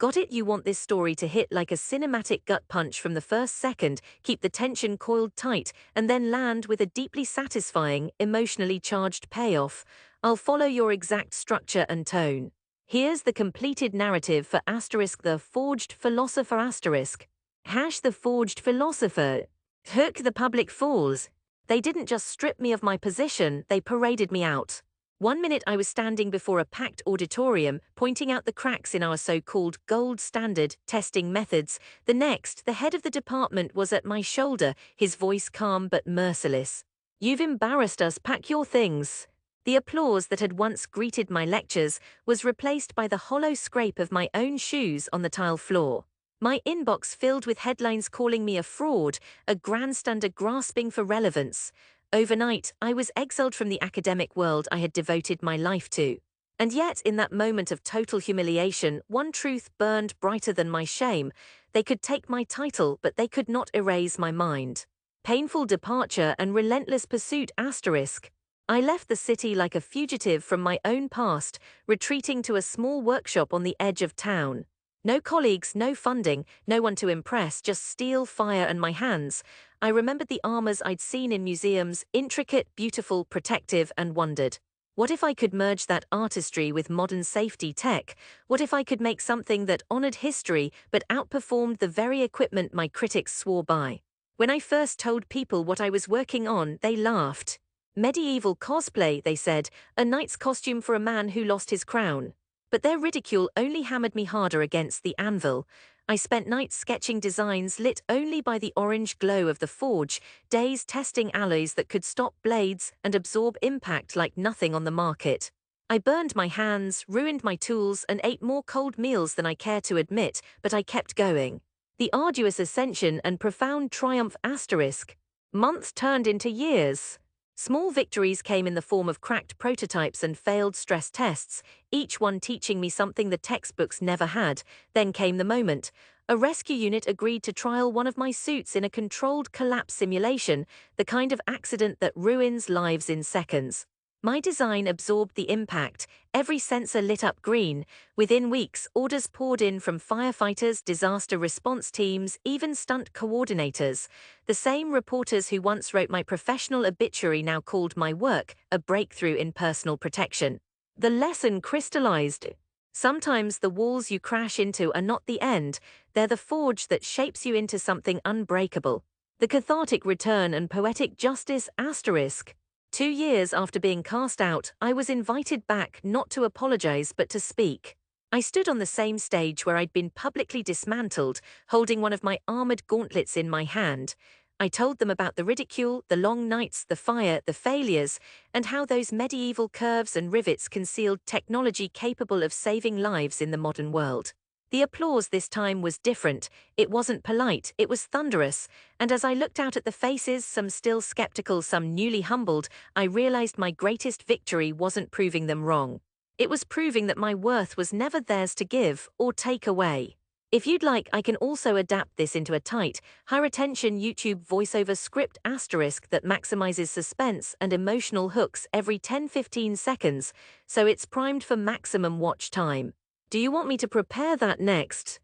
Got it? You want this story to hit like a cinematic gut punch from the first second, keep the tension coiled tight, and then land with a deeply satisfying, emotionally charged payoff. I'll follow your exact structure and tone. Here's the completed narrative for the forged philosopher the forged philosopher. Hook the public fools. They didn't just strip me of my position, they paraded me out. 1 minute I was standing before a packed auditorium, pointing out the cracks in our so-called gold standard testing methods. The next, the head of the department was at my shoulder, his voice calm but merciless. You've embarrassed us, pack your things. The applause that had once greeted my lectures was replaced by the hollow scrape of my own shoes on the tile floor. My inbox filled with headlines calling me a fraud, a grandstander grasping for relevance. Overnight, I was exiled from the academic world I had devoted my life to. And yet, in that moment of total humiliation, one truth burned brighter than my shame. They could take my title, but they could not erase my mind. Painful departure and relentless pursuit asterisk. I left the city like a fugitive from my own past, retreating to a small workshop on the edge of town. No colleagues, no funding, no one to impress, just steel, fire, and my hands. I remembered the armors I'd seen in museums, intricate, beautiful, protective, and wondered. What if I could merge that artistry with modern safety tech? What if I could make something that honored history but outperformed the very equipment my critics swore by? When I first told people what I was working on, they laughed. Medieval cosplay, they said, a knight's costume for a man who lost his crown. But their ridicule only hammered me harder against the anvil. I spent nights sketching designs lit only by the orange glow of the forge, days testing alloys that could stop blades and absorb impact like nothing on the market. I burned my hands, ruined my tools, and ate more cold meals than I care to admit, but I kept going. The arduous ascension and profound triumph asterisk. Months turned into years. Small victories came in the form of cracked prototypes and failed stress tests, each one teaching me something the textbooks never had. Then came the moment. A rescue unit agreed to trial one of my suits in a controlled collapse simulation, the kind of accident that ruins lives in seconds. My design absorbed the impact, every sensor lit up green. Within weeks, orders poured in from firefighters, disaster response teams, even stunt coordinators. The same reporters who once wrote my professional obituary now called my work a breakthrough in personal protection. The lesson crystallized. Sometimes the walls you crash into are not the end, they're the forge that shapes you into something unbreakable. The cathartic return and poetic justice asterisk. 2 years after being cast out, I was invited back not to apologize but to speak. I stood on the same stage where I'd been publicly dismantled, holding one of my armored gauntlets in my hand. I told them about the ridicule, the long nights, the fire, the failures, and how those medieval curves and rivets concealed technology capable of saving lives in the modern world. The applause this time was different. It wasn't polite, it was thunderous, and as I looked out at the faces, some still skeptical, some newly humbled, I realized my greatest victory wasn't proving them wrong. It was proving that my worth was never theirs to give or take away. If you'd like, I can also adapt this into a tight, high-retention YouTube voiceover script asterisk that maximizes suspense and emotional hooks every 10-15 seconds, so it's primed for maximum watch time. Do you want me to prepare that next?